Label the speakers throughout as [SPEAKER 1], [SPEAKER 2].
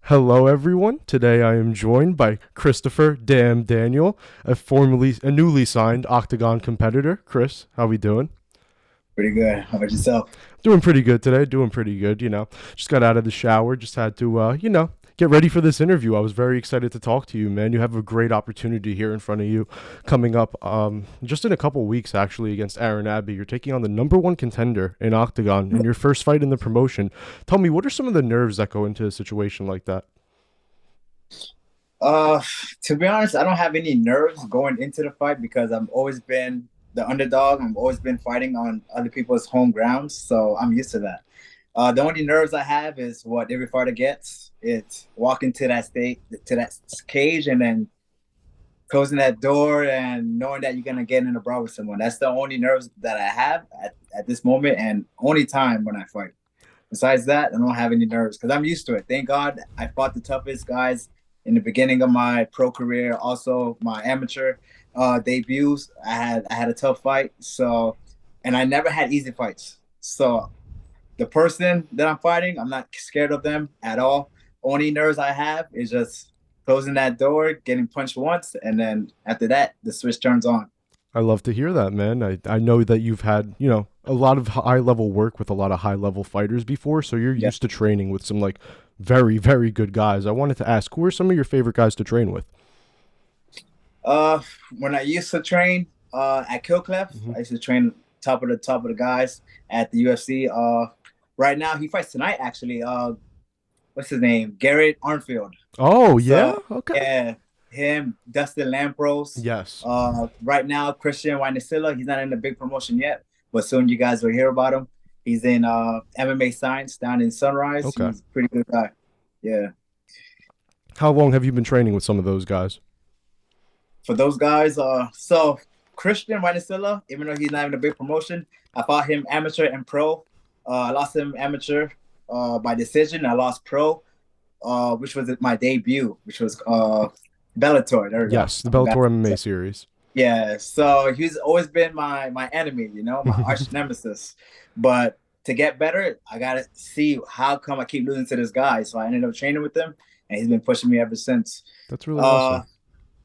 [SPEAKER 1] Hello, everyone. Today I am joined by Christopher Damn Daniel, a newly signed Octagon competitor. Chris, how we doing?
[SPEAKER 2] Pretty good. How about yourself?
[SPEAKER 1] Doing pretty good today. Doing pretty good. Just got out of the shower. Just had to, get ready for this interview. I was very excited to talk to you, man. You have a great opportunity here in front of you, coming up, just in a couple weeks, actually, against Aaron Aby. You're taking on the number one contender in Octagon in your first fight in the promotion. Tell me, what are some of the nerves that go into a situation like that?
[SPEAKER 2] Uh, to be honest, I don't have any nerves going into the fight because I've always been the underdog. I've always been fighting on other people's home grounds, so I'm used to that. The only nerves I have is what every fighter gets. It's walking to that cage, and then closing that door and knowing that you're gonna get in a brawl with someone. That's the only nerves that I have at this moment, and only time when I fight. Besides that, I don't have any nerves because I'm used to it. Thank God I fought the toughest guys in the beginning of my pro career, also my amateur debuts. I had a tough fight, so and I never had easy fights. So the person that I'm fighting, I'm not scared of them at all. Only nerves I have is just closing that door, getting punched once, and then after that, the switch turns on.
[SPEAKER 1] I love to hear that, man. I know that you've had, a lot of high level work with a lot of high level fighters before, so you're
[SPEAKER 2] Yeah.
[SPEAKER 1] used to training with some like very, very good guys. I wanted to ask, who are some of your favorite guys to train with?
[SPEAKER 2] Uh, when I used to train at Killclef,
[SPEAKER 1] Hmm.
[SPEAKER 2] I used to train top of the guys at the UFC. Right now he fights tonight actually. What's his name? Garrett Arnfield.
[SPEAKER 1] Oh, yeah?
[SPEAKER 2] So
[SPEAKER 1] Okay.
[SPEAKER 2] yeah, him, Dustin Lampros.
[SPEAKER 1] Yes.
[SPEAKER 2] Right now Christian Wynasilla, he's not in the big promotion yet, but soon you guys will hear about him. He's in MMA Science down in Sunrise.
[SPEAKER 1] Okay.
[SPEAKER 2] He's a pretty good guy. Yeah.
[SPEAKER 1] How long have you been training with some of those guys?
[SPEAKER 2] For those guys. So Christian Wynasilla, even though he's not even a big promotion, I fought him amateur and pro. I lost him amateur by decision. I lost pro, which was my debut, which was Bellator. There we go.
[SPEAKER 1] Yes, the
[SPEAKER 2] I forgot.
[SPEAKER 1] Bellator MMA series.
[SPEAKER 2] Yeah, so he's always been my enemy, my arch nemesis. But to get better, I gotta see how come I keep losing to this guy. So I ended up training with him, and he's been pushing me ever since.
[SPEAKER 1] That's really
[SPEAKER 2] Uh,
[SPEAKER 1] awesome.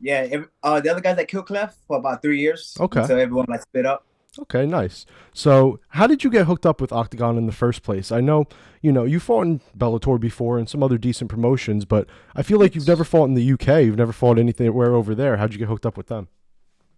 [SPEAKER 2] yeah, the other guys at Kill Clef for about 3 years
[SPEAKER 1] Okay.
[SPEAKER 2] until everyone like split up.
[SPEAKER 1] Okay, nice. So, how did you get hooked up with Octagon in the first place? I know, you fought in Bellator before and some other decent promotions, but I feel like you've never fought in the UK. You've never fought anywhere over there. How'd you get hooked up with them?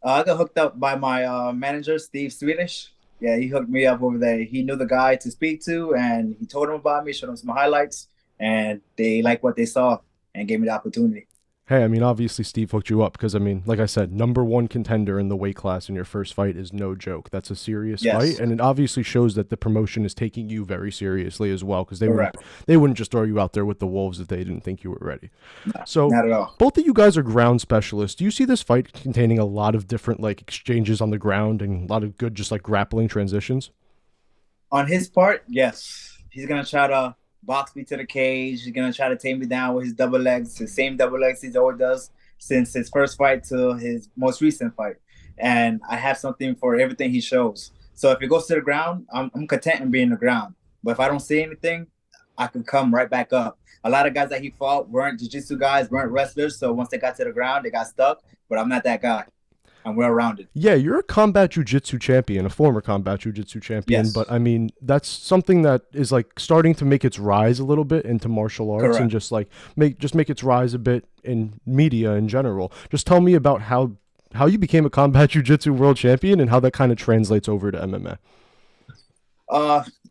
[SPEAKER 2] I got hooked up by my manager, Steve Swedish. Yeah, he hooked me up over there. He knew the guy to speak to, and he told him about me, showed him some highlights, and they liked what they saw and gave me the opportunity.
[SPEAKER 1] Hey, I mean, obviously Steve hooked you up because, I mean, like I said, number one contender in the weight class in your first fight is no joke. That's a serious fight,
[SPEAKER 2] Yes,
[SPEAKER 1] and it obviously shows that the promotion is taking you very seriously as well because they wouldn't
[SPEAKER 2] correct.
[SPEAKER 1] they wouldn't just throw you out there with the wolves if they didn't think you were ready.
[SPEAKER 2] No,
[SPEAKER 1] So,
[SPEAKER 2] not at all.
[SPEAKER 1] both of you guys are ground specialists. Do you see this fight containing a lot of different like exchanges on the ground and a lot of good just like grappling transitions?
[SPEAKER 2] On his part, yes, he's gonna try to box me to the cage. He's gonna try to take me down with his double legs, the same double legs he always does since his first fight to his most recent fight. And I have something for everything he shows. So if it goes to the ground, I'm content in being on the ground. But if I don't see anything, I can come right back up. A lot of guys that he fought weren't jiu-jitsu guys, weren't wrestlers. So once they got to the ground, they got stuck. But I'm not that guy. I'm well rounded.
[SPEAKER 1] Yeah, you're a combat jujitsu champion, a former combat jujitsu champion, but
[SPEAKER 2] Yes,
[SPEAKER 1] I mean, that's something that is like starting to make its rise a little bit into martial arts and
[SPEAKER 2] correct.
[SPEAKER 1] just like make its rise a bit in media in general. Just tell me about how you became a combat jujitsu world champion and how that kind of translates over to MMA.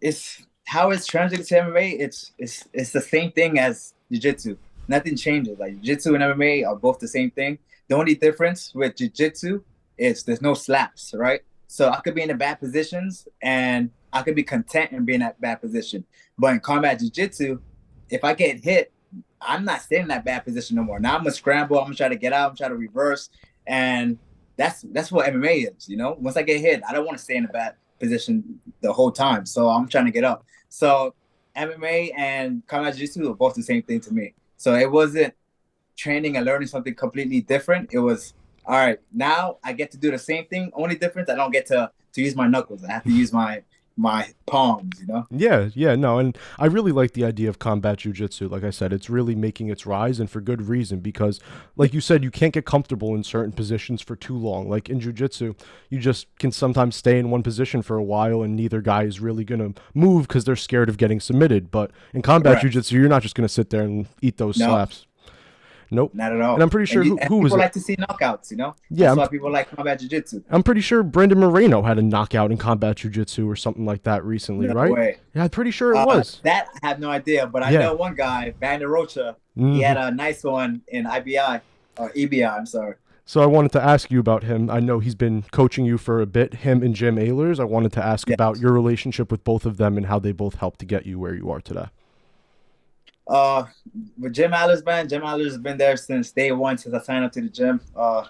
[SPEAKER 2] It's how it's translated to MMA. It's the same thing as jiu-jitsu. Nothing changes. Like jiu-jitsu and MMA are both the same thing. The only difference with jiu-jitsu is there's no slaps, right? So I could be in the bad positions and I could be content in being in that bad position. But in combat jiu-jitsu, if I get hit, I'm not staying in that bad position no more. Now I'm gonna scramble. I'm gonna try to get out. I'm trying to reverse, and that's what MMA is. Once I get hit, I don't want to stay in a bad position the whole time. So I'm trying to get up. So MMA and combat jiu-jitsu are both the same thing to me. So it wasn't training and learning something completely different. It was all right. Now I get to do the same thing. Only difference, I don't get to use my knuckles. I have to use my palms, you know?
[SPEAKER 1] Yeah, yeah, no, and I really like the idea of combat jujitsu. Like I said, it's really making its rise, and for good reason. Because,
[SPEAKER 2] Yeah,
[SPEAKER 1] like you said, you can't get comfortable in certain positions for too long. Like in jujitsu, you just can sometimes stay in one position for a while, and neither guy is really gonna move because they're scared of getting submitted. But in combat
[SPEAKER 2] correct.
[SPEAKER 1] jujitsu, you're not just gonna sit there and eat those
[SPEAKER 2] No,
[SPEAKER 1] slaps. Nope.
[SPEAKER 2] not at
[SPEAKER 1] And
[SPEAKER 2] all.
[SPEAKER 1] I'm pretty
[SPEAKER 2] And,
[SPEAKER 1] sure
[SPEAKER 2] and
[SPEAKER 1] who was
[SPEAKER 2] people
[SPEAKER 1] it?
[SPEAKER 2] like to see knockouts, you know?
[SPEAKER 1] Yeah,
[SPEAKER 2] That's why people like combat jiu-jitsu.
[SPEAKER 1] I'm pretty sure Brandon Moreno had a knockout in combat jujitsu or something like that recently,
[SPEAKER 2] No
[SPEAKER 1] right?
[SPEAKER 2] way.
[SPEAKER 1] Yeah, I'm pretty sure it was.
[SPEAKER 2] That I have no idea, but I
[SPEAKER 1] Yeah.
[SPEAKER 2] know one guy, Vander Rocha, he
[SPEAKER 1] Hmm.
[SPEAKER 2] had a nice one in IBI or EBI, I'm sorry.
[SPEAKER 1] So I wanted to ask you about him. I know he's been coaching you for a bit, him and Jim Ehlers. I wanted to ask
[SPEAKER 2] Yeah.
[SPEAKER 1] about your relationship with both of them and how they both helped to get you where you are today.
[SPEAKER 2] Uh, with Jim Allers, man, Jim Allers has been there since day one, since I signed up to the gym. A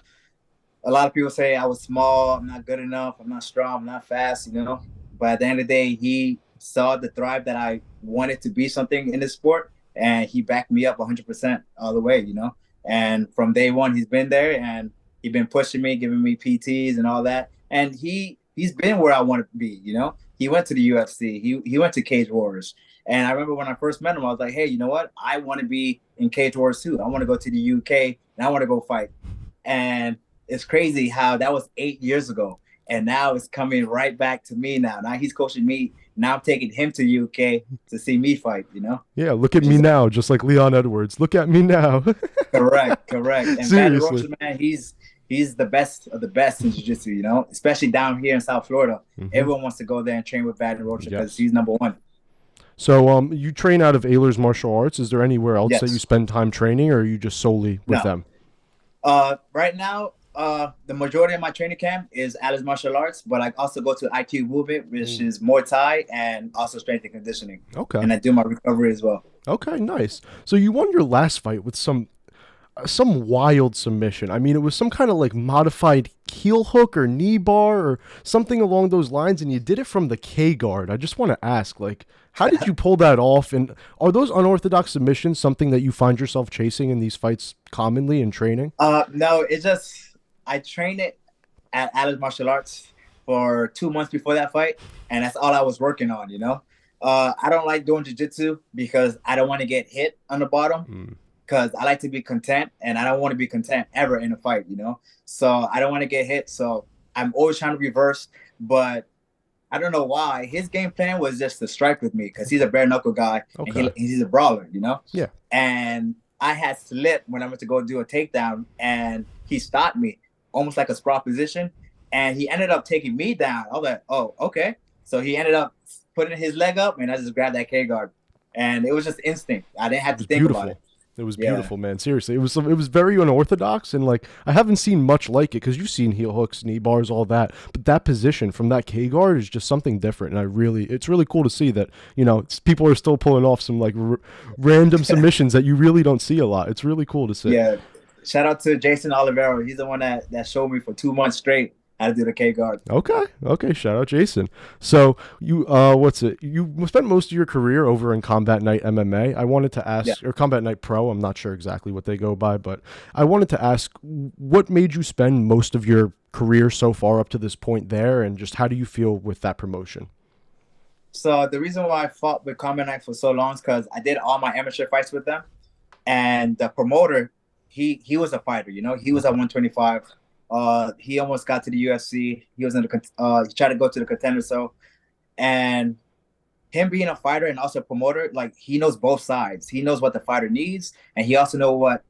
[SPEAKER 2] lot of people say I was small, I'm not good enough, I'm not strong, I'm not fast, you know. But at the end of the day, he saw the thrive that I wanted to be something in this sport, and he backed me up 100% all the way, you know. And from day one, he's been there, and he's been pushing me, giving me PTs and all that. And he's been where I want to be, you know. He went to the UFC, he went to Cage Wars, and I remember when I first met him, I was like, hey, you know what? I want to be in Cage Wars too. I want to go to the UK and I want to go fight. And it's crazy how that was 8 years ago. And now it's coming right back to me now. Now he's coaching me. Now I'm taking him to UK to see me fight, you know?
[SPEAKER 1] Yeah, look at
[SPEAKER 2] Which
[SPEAKER 1] me
[SPEAKER 2] is
[SPEAKER 1] now, just like Leon Edwards. Look at me now.
[SPEAKER 2] correct, correct. And Vander
[SPEAKER 1] Seriously.
[SPEAKER 2] Rocha, man, he's the best of the best in jiu-jitsu, you know, especially down here in South Florida.
[SPEAKER 1] Hmm.
[SPEAKER 2] Everyone wants to go there and train with Vander Rocha because
[SPEAKER 1] Yes.
[SPEAKER 2] he's number one.
[SPEAKER 1] So you train out of Ehlers Martial Arts. Is there anywhere else that you
[SPEAKER 2] Yes.
[SPEAKER 1] spend time training, or are you just solely with
[SPEAKER 2] No.
[SPEAKER 1] them?
[SPEAKER 2] Right now, the majority of my training camp is Alice Martial Arts, but I also go to IQ Movement, which
[SPEAKER 1] Mm.
[SPEAKER 2] is Muay Thai and also strength and conditioning.
[SPEAKER 1] Okay.
[SPEAKER 2] And I do my recovery as well.
[SPEAKER 1] Okay, nice. So you won your last fight with some wild submission. I mean, it was some kind of like modified heel hook or knee bar or something along those lines, and you did it from the K guard. I just want to ask, like, how did you pull that off? And are those unorthodox submissions something that you find yourself chasing in these fights commonly in training?
[SPEAKER 2] No, it just I trained it at Alice Martial Arts for 2 months before that fight, and that's all I was working on. You know, I don't like doing jiu-jitsu because I don't want to get hit on the bottom.
[SPEAKER 1] Mm.
[SPEAKER 2] Because I like to be content, and I don't want to be content ever in a fight, you know. So I don't want to get hit. So I'm always trying to reverse, but I don't know why. His game plan was just to strike with me because he's a bare knuckle guy and
[SPEAKER 1] Okay.
[SPEAKER 2] he's a brawler, you know.
[SPEAKER 1] Yeah.
[SPEAKER 2] And I had slipped when I went to go do a takedown, and he stopped me almost like a sprawl position, and he ended up taking me down. I was like, oh, okay. So he ended up putting his leg up, and I just grabbed that K guard, and it was just instinct. I didn't have
[SPEAKER 1] It
[SPEAKER 2] to
[SPEAKER 1] was
[SPEAKER 2] think about it.
[SPEAKER 1] beautiful. It was
[SPEAKER 2] Yeah.
[SPEAKER 1] beautiful, man. Seriously, it was very unorthodox, and like I haven't seen much like it because you've seen heel hooks, knee bars, all that. But that position from that K guard is just something different, and it's really cool to see that people are still pulling off some like random submissions that you really don't see a lot. It's really cool to see.
[SPEAKER 2] Yeah. Shout out to Jason Olivero. He's the one that showed me for 2 months straight how to do the K guard.
[SPEAKER 1] Okay. Shout out Jason. So what's it? You spent most of your career over in Combat Night MMA. I wanted to
[SPEAKER 2] Yeah.
[SPEAKER 1] ask, or Combat Night Pro. I'm not sure exactly what they go by, but I wanted to ask, what made you spend most of your career so far up to this point there, and just how do you feel with that promotion?
[SPEAKER 2] So the reason why I fought with Combat Night for so long is because I did all my amateur fights with them, and the promoter, he was a fighter. You know, he was at 125. He almost got to the UFC. He was in he tried to go to the contender. So, and him being a fighter and also a promoter, like he knows both sides. He knows what the fighter needs, and he also knows what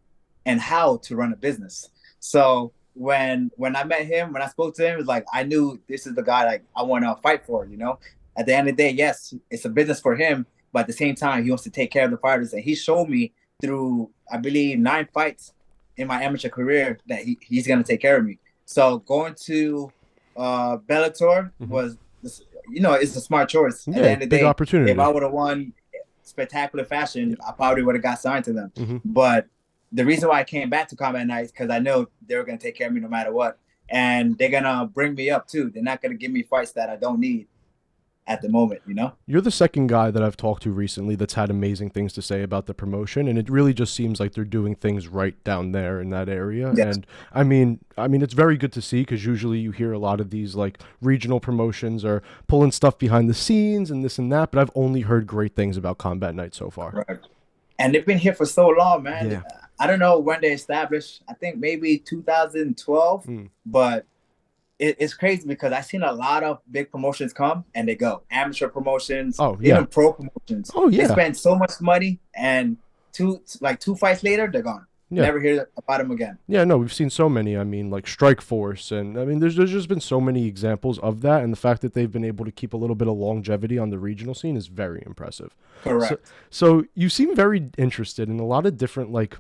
[SPEAKER 2] and how to run a business. So when I met him, when I spoke to him, it was like I knew this is the guy like I want to fight for. You know, at the end of the day, yes, it's a business for him, but at the same time, he wants to take care of the fighters, and he showed me through I believe 9 fights in my amateur career that he's gonna take care of me. So going to Bellator was, it's a smart choice. At the
[SPEAKER 1] Yeah,
[SPEAKER 2] end of the
[SPEAKER 1] big
[SPEAKER 2] day,
[SPEAKER 1] opportunity.
[SPEAKER 2] if I would have won spectacular fashion, I probably would have got signed to them.
[SPEAKER 1] Hmm.
[SPEAKER 2] But the reason why I came back to Combat Nights because I know they were gonna take care of me no matter what, and they're gonna bring me up too. They're not gonna give me fights that I don't need. at the moment, you know?
[SPEAKER 1] You're the second guy that I've talked to recently that's had amazing things to say about the promotion, and it really just seems like they're doing things right down there in that area.
[SPEAKER 2] Yes.
[SPEAKER 1] And I mean, it's very good to see because usually you hear a lot of these like regional promotions are pulling stuff behind the scenes and this and that, but I've only heard great things about Combat Night so far.
[SPEAKER 2] Right. And they've been here for so long, man.
[SPEAKER 1] Yeah.
[SPEAKER 2] I don't know when they established. I think maybe 2012, but it's crazy because I've seen a lot of big promotions come and they go. Amateur promotions,
[SPEAKER 1] Oh yeah.
[SPEAKER 2] even pro promotions.
[SPEAKER 1] Oh yeah.
[SPEAKER 2] They spend so much money, and two fights later, they're gone.
[SPEAKER 1] Yeah.
[SPEAKER 2] Never hear about them again.
[SPEAKER 1] Yeah, no, we've seen so many. I mean, like Strike Force, and I mean, there's just been so many examples of that, and the fact that they've been able to keep a little bit of longevity on the regional scene is very impressive.
[SPEAKER 2] Correct.
[SPEAKER 1] So you seem very interested in a lot of different, like,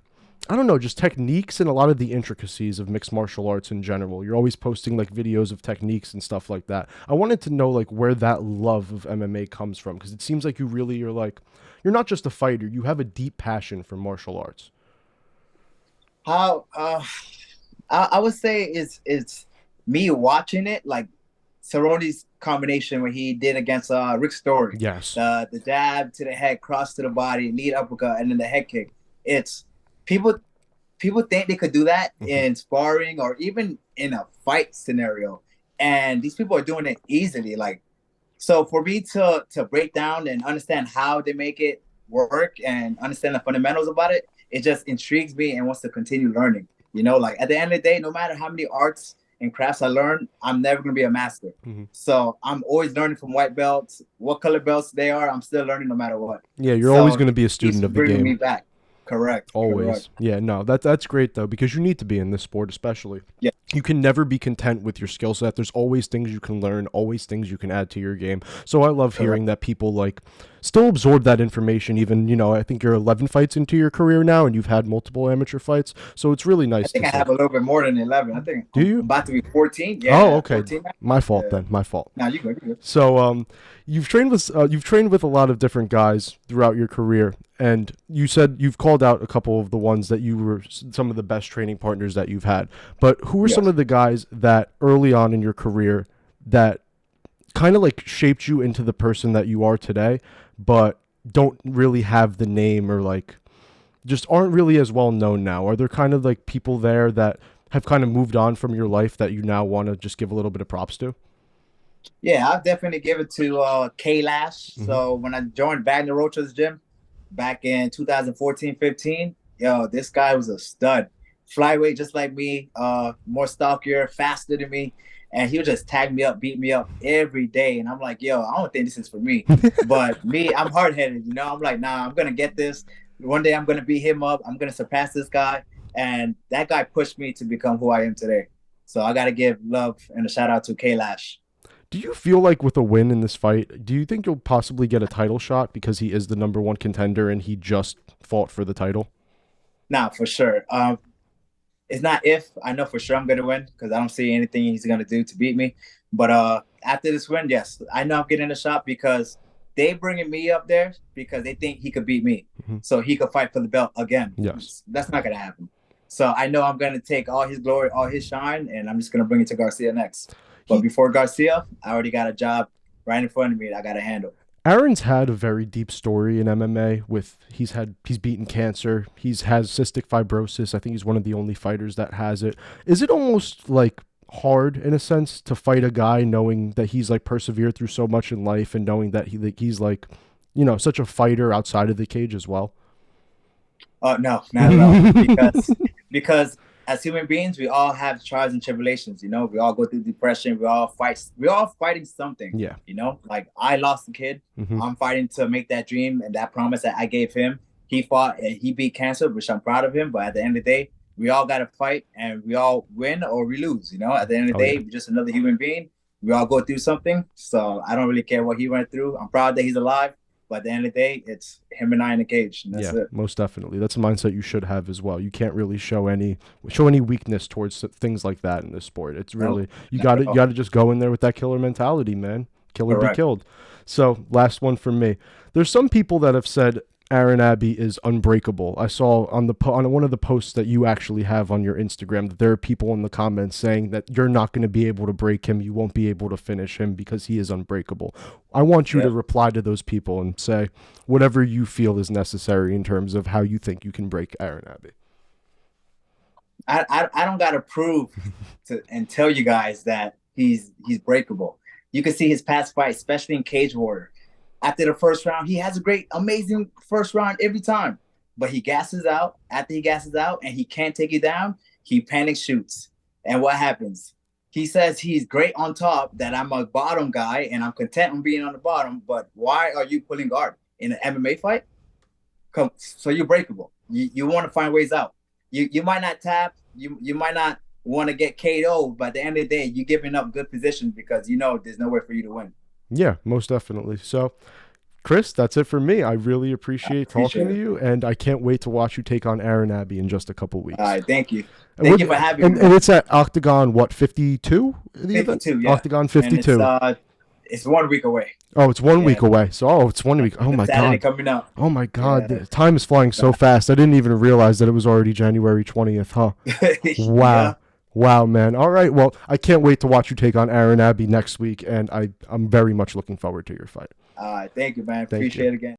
[SPEAKER 1] I don't know, just techniques and a lot of the intricacies of mixed martial arts in general. You're always posting like videos of techniques and stuff like that. I wanted to know like where that love of MMA comes from, because it seems like you're not just a fighter, you have a deep passion for martial arts.
[SPEAKER 2] How I would say it's me watching it, like Cerrone's combination when he did against Rick Story.
[SPEAKER 1] Yes.
[SPEAKER 2] The jab to the head, cross to the body, lead uppercut, and then the head kick. It's people think they could do that in sparring or even in a fight scenario, and these people are doing it easily. Like, so for me to break down and understand how they make it work and understand the fundamentals about it, it just intrigues me and wants to continue learning. You know, like at the end of the day, no matter how many arts and crafts I learn, I'm never going to be a master. So I'm always learning from white belts. What color belts they are, I'm still learning no matter what.
[SPEAKER 1] Yeah, you're always going to be a student of the game.
[SPEAKER 2] Bringing me back. Correct.
[SPEAKER 1] Always.
[SPEAKER 2] Correct.
[SPEAKER 1] Yeah, no, that's great though, because you need to be in this sport especially.
[SPEAKER 2] Yeah.
[SPEAKER 1] You can never be content with your skill set. There's always things you can learn, always things you can add to your game. So I love hearing that people like still absorb that information even, you know, I think you're 11 fights into your career now and you've had multiple amateur fights. So it's really nice
[SPEAKER 2] I think I have a little bit more than 11. I think
[SPEAKER 1] Do you?
[SPEAKER 2] I'm about to be 14. Yeah.
[SPEAKER 1] Oh, okay.
[SPEAKER 2] 14.
[SPEAKER 1] My fault then. My fault.
[SPEAKER 2] No, you good.
[SPEAKER 1] So you've trained with a lot of different guys throughout your career, and you said you've called out a couple of the ones that you were some of the best training partners that you've had. But who were some of the guys that early on in your career that kind of like shaped you into the person that you are today, but don't really have the name or like just aren't really as well known now? Are there kind of like people there that have kind of moved on from your life that you now want to just give a little bit of props to?
[SPEAKER 2] Yeah, I'll definitely give it to K Lash. So when I joined Wagner Rocha's gym back in 2014-15, yo, this guy was a stud. Flyweight just like me, more stockier, faster than me. And he would just tag me up, beat me up every day. And I'm like, yo, I don't think this is for me. But me, I'm hard-headed, you know? I'm like, nah, I'm going to get this. One day I'm going to beat him up. I'm going to surpass this guy. And that guy pushed me to become who I am today. So I got to give love and a shout out to K Lash.
[SPEAKER 1] Do you feel like with a win in this fight, do you think you'll possibly get a title shot because he is the #1 contender and he just fought for the title?
[SPEAKER 2] Nah, for sure. It's not if. I know for sure I'm going to win because I don't see anything he's going to do to beat me. But after this win, yes, I know I'm getting a shot because they bringing me up there because they think he could beat me. So he could fight for the belt again.
[SPEAKER 1] Yes.
[SPEAKER 2] That's not going to happen. So I know I'm going to take all his glory, all his shine, and I'm just going to bring it to Garcia next. But before Garcia, I already got a job right in front of me that I got to handle.
[SPEAKER 1] Aaron's had a very deep story in MMA with he's beaten cancer. Has cystic fibrosis. I think he's one of the only fighters that has it. Is it almost like hard in a sense to fight a guy knowing that he's like persevered through so much in life and knowing that he's like, you know, such a fighter outside of the cage as well?
[SPEAKER 2] No, not at all. Because as human beings, we all have trials and tribulations, you know, we all go through depression. We're all fighting something. Yeah. You know, like I lost a kid. I'm fighting to make that dream and that promise that I gave him. He fought and he beat cancer, which I'm proud of him. But at the end of the day, we all got to fight and we all win or we lose, you know, at the end of the day, we're just another human being. We all go through something. So I don't really care what he went through. I'm proud that he's alive. But at the end of the day, it's him and I in the cage. And that's it.
[SPEAKER 1] Most definitely. That's a mindset you should have as well. You can't really show any weakness towards things like that in this sport. It's really you got to just go in there with that killer mentality, man. Kill or be killed. So last one from me. There's some people that have said Aaron Aby is unbreakable. I saw on on one of the posts that you actually have on your Instagram that there are people in the comments saying that you're not going to be able to break him, you won't be able to finish him because he is unbreakable. I want you to
[SPEAKER 2] Yeah.
[SPEAKER 1] reply to those people and say whatever you feel is necessary in terms of how you think you can break Aaron Aby.
[SPEAKER 2] I don't gotta prove to and tell you guys that he's breakable. You can see his past fights, especially in Cage Warrior. After the first round, he has a great, amazing first round every time. But he gasses out. After he gasses out and he can't take you down, he panic shoots. And what happens? He says he's great on top, that I'm a bottom guy and I'm content on being on the bottom. But why are you pulling guard in an MMA fight? Come, so you're breakable. You want to find ways out. You might not tap. You might not want to get KO, but at the end of the day, you're giving up good positions because you know there's nowhere for you to win.
[SPEAKER 1] Yeah, most definitely. So, Chris, that's it for me. I really appreciate talking to you, and I can't wait to watch you take on Aaron Aby in just a couple weeks.
[SPEAKER 2] All right, thank you. Thank you for having me.
[SPEAKER 1] And it's at Oktagon, what, 52?
[SPEAKER 2] 52, yeah.
[SPEAKER 1] Octagon 52.
[SPEAKER 2] And it's 1 week away.
[SPEAKER 1] Oh, it's 1 week away. So, it's 1 week. Oh, my
[SPEAKER 2] Saturday
[SPEAKER 1] God.
[SPEAKER 2] Coming up.
[SPEAKER 1] Oh, my God. Yeah. Time is flying so fast. I didn't even realize that it was already January 20th, huh? Wow. Yeah. Wow, man. All right. Well, I can't wait to watch you take on Aaron Aby next week, and I'm very much looking forward to your fight.
[SPEAKER 2] All right. Thank you, man. Appreciate it again.